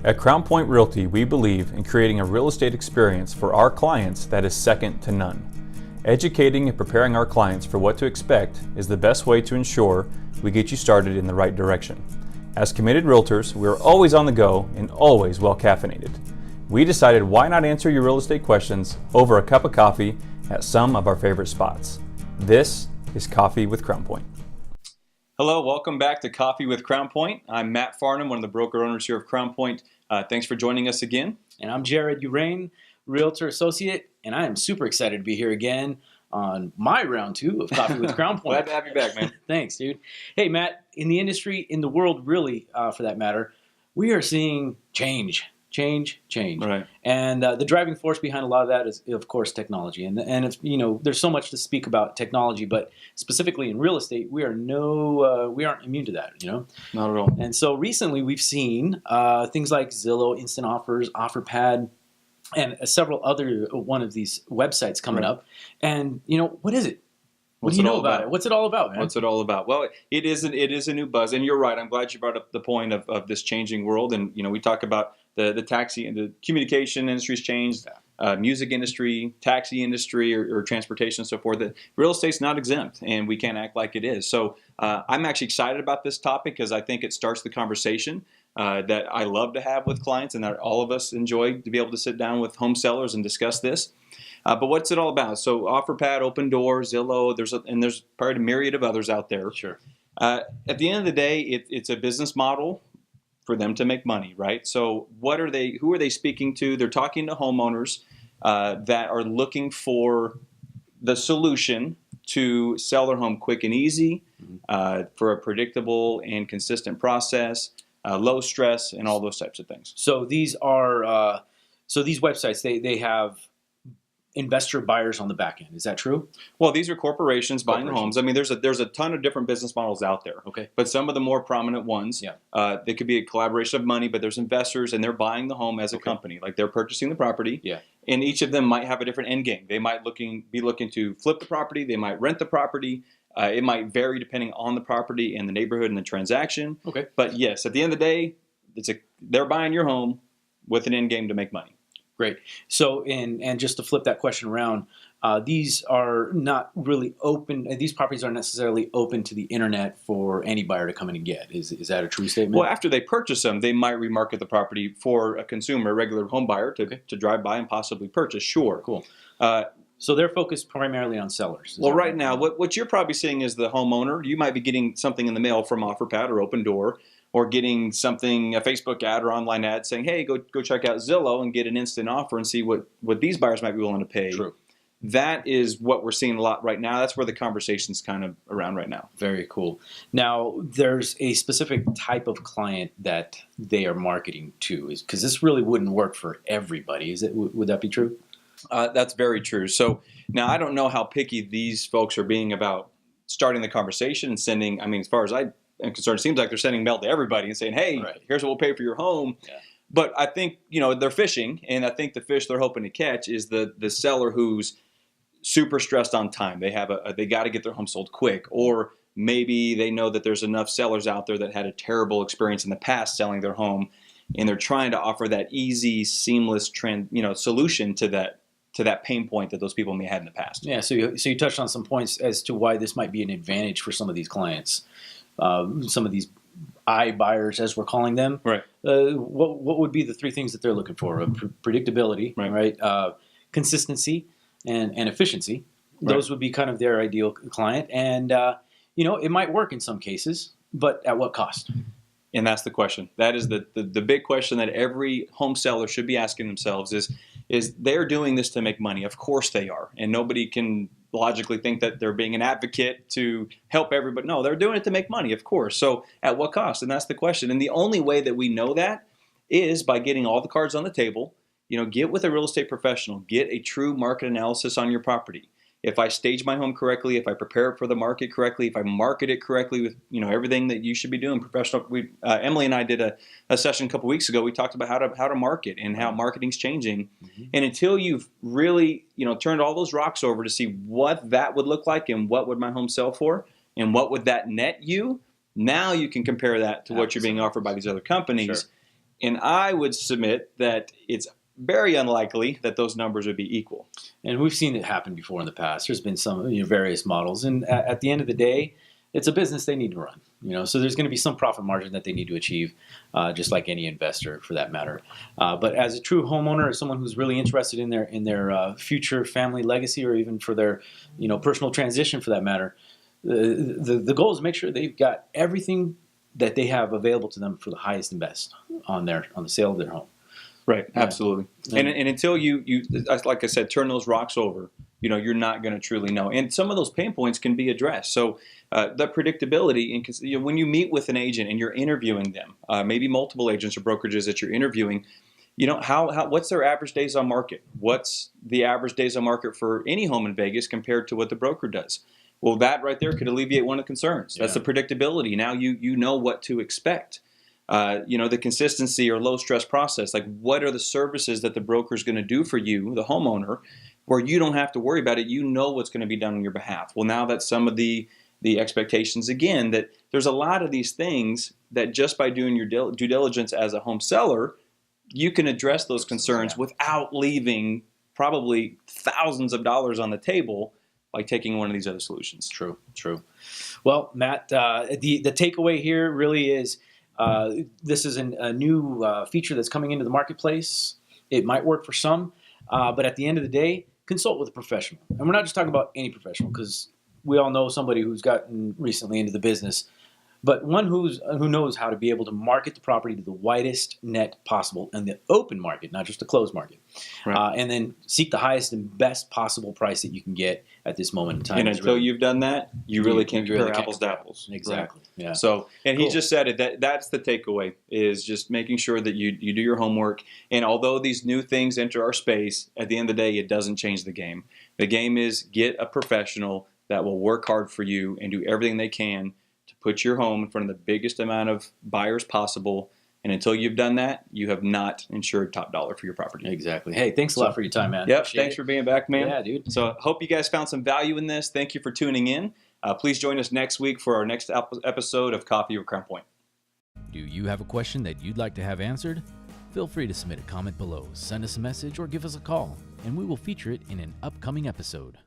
At Crown Point Realty, we believe in creating a real estate experience for our clients that is second to none. Educating and preparing our clients for what to expect is the best way to ensure we get you started in the right direction. As committed realtors, we are always on the go and always well caffeinated. We decided why not answer your real estate questions over a cup of coffee at some of our favorite spots. This is Coffee with Crown Point. Hello, welcome back to Coffee with Crown Point. I'm Matt Farnham, one of the broker owners here of Crown Point. Thanks for joining us again. And I'm Jared Urain, Realtor Associate, and I am super excited to be here again on my round two of Coffee with Crown Point. Glad to have you back, man. Thanks, dude. Hey, Matt, in the industry, in the world really, for that matter, we are seeing change. Right. And the driving force behind a lot of that is, of course, technology. And if, there's so much to speak about technology, but specifically in real estate, we aren't immune to that, Not at all. And so recently we've seen things like Zillow, Instant Offers, OfferPad, and several other one of these websites coming up. And, what is it? What do you know about it? What's it all about, man? What's it all about? Well, it is a new buzz, and you're right. I'm glad you brought up the point of this changing world. And we talk about the taxi and the communication industry's changed, music industry, taxi industry, or transportation and so forth. The real estate's not exempt, and we can't act like it is. So I'm actually excited about this topic because I think it starts the conversation that I love to have with clients, and that all of us enjoy to be able to sit down with home sellers and discuss this. But what's it all about? So OfferPad, Open Door, Zillow, there's probably a myriad of others out there. Sure. At the end of the day, it's a business model for them to make money, right? So who are they speaking to? They're talking to homeowners that are looking for the solution to sell their home quick and easy, for a predictable and consistent process, low stress, and all those types of things. So these are these websites, they have investor buyers on the back end. Is that true? Well, these are corporations buying homes. I mean, there's a ton of different business models out there. Okay. But some of the more prominent ones, they could be a collaboration of money, but there's investors and they're buying the home as a company. Like they're purchasing the property. Yeah. And each of them might have a different end game. They might be looking to flip the property. They might rent the property. It might vary depending on the property and the neighborhood and the transaction. Okay. But yes, at the end of the day, they're buying your home with an end game to make money. Great. So, and just to flip that question around, these are not really open. These properties aren't necessarily open to the internet for any buyer to come in and get. Is that a true statement? Well, after they purchase them, they might remarket the property for a consumer, a regular home buyer, to drive by and possibly purchase. Sure. Cool. So they're focused primarily on sellers. Well, right now, what you're probably seeing is the homeowner. You might be getting something in the mail from OfferPad or Open Door, or getting something, a Facebook ad or online ad saying, hey, go check out Zillow and get an instant offer and see what these buyers might be willing to pay. True. That is what we're seeing a lot right now. That's where the conversation's kind of around right now. Very cool. Now, there's a specific type of client that they are marketing to, because this really wouldn't work for everybody. Would that be true? That's very true. So now I don't know how picky these folks are being about starting the conversation and sending, as far as I'm concerned, it seems like they're sending mail to everybody and saying, hey, here's what we'll pay for your home. Yeah. But I think, they're fishing, and I think the fish they're hoping to catch is the seller who's super stressed on time. They got to get their home sold quick, or maybe they know that there's enough sellers out there that had a terrible experience in the past selling their home, and they're trying to offer that easy, seamless solution to that pain point that those people may have had in the past. Yeah, so you touched on some points as to why this might be an advantage for some of these clients. Some of these iBuyers, as we're calling them. Right. What would be the three things that they're looking for? Predictability, right? Consistency, and efficiency. Those would be kind of their ideal client. And, it might work in some cases, but at what cost? And that's the question. That is the big question that every home seller should be asking themselves is they're doing this to make money. Of course they are. And nobody can logically think that they're being an advocate to help everybody. No, they're doing it to make money, of course. So at what cost? And that's the question. And the only way that we know that is by getting all the cards on the table. Get with a real estate professional. Get a true market analysis on your property. If I stage my home correctly, if I prepare it for the market correctly, if I market it correctly with everything that you should be doing professional. Emily and I did a session a couple weeks ago. We talked about how to market and how marketing's changing. Mm-hmm. And until you've really turned all those rocks over to see what that would look like and what would my home sell for and what would that net you, now you can compare that to what you're being offered by these other companies. Sure. And I would submit that it's very unlikely that those numbers would be equal. And we've seen it happen before in the past. There's been some various models, and at the end of the day, it's a business they need to run. So there's going to be some profit margin that they need to achieve, just like any investor for that matter. But as a true homeowner, as someone who's really interested in their future family legacy, or even for their personal transition for that matter, the goal is to make sure they've got everything that they have available to them for the highest and best on the sale of their home. Right, absolutely. And until you, like I said, turn those rocks over, you're not going to truly know. And some of those pain points can be addressed. So the predictability, and when you meet with an agent and you're interviewing them, maybe multiple agents or brokerages that you're interviewing, what's their average days on market? What's the average days on market for any home in Vegas compared to what the broker does? Well, that right there could alleviate one of the concerns. That's the predictability. Now you know what to expect. The consistency or low stress process, like what are the services that the broker is going to do for you, the homeowner, where you don't have to worry about it. You know what's going to be done on your behalf. Well, now that's some of the expectations again, that there's a lot of these things that just by doing your due diligence as a home seller, you can address those concerns without leaving probably thousands of dollars on the table by taking one of these other solutions. True. Well, Matt, the takeaway here really is, this is a new feature that's coming into the marketplace. It might work for some, but at the end of the day, consult with a professional. And we're not just talking about any professional, because we all know somebody who's gotten recently into the business, but one who knows how to be able to market the property to the widest net possible in the open market, not just the closed market. Right. And then seek the highest and best possible price that you can get at this moment in time. And until you've done that, you really can't compare apples to apples. Exactly. Right? Yeah. So, and cool. He just said it. That's the takeaway, is just making sure that you do your homework. And although these new things enter our space, at the end of the day, it doesn't change the game. The game is get a professional that will work hard for you and do everything they can to put your home in front of the biggest amount of buyers possible. And until you've done that, you have not insured top dollar for your property. Exactly. Hey, thanks a lot for your time, man. Yep. Thanks for being back, man. Yeah, dude. So hope you guys found some value in this. Thank you for tuning in. Please join us next week for our next episode of Coffee with Crown Point. Do you have a question that you'd like to have answered? Feel free to submit a comment below, send us a message, or give us a call, and we will feature it in an upcoming episode.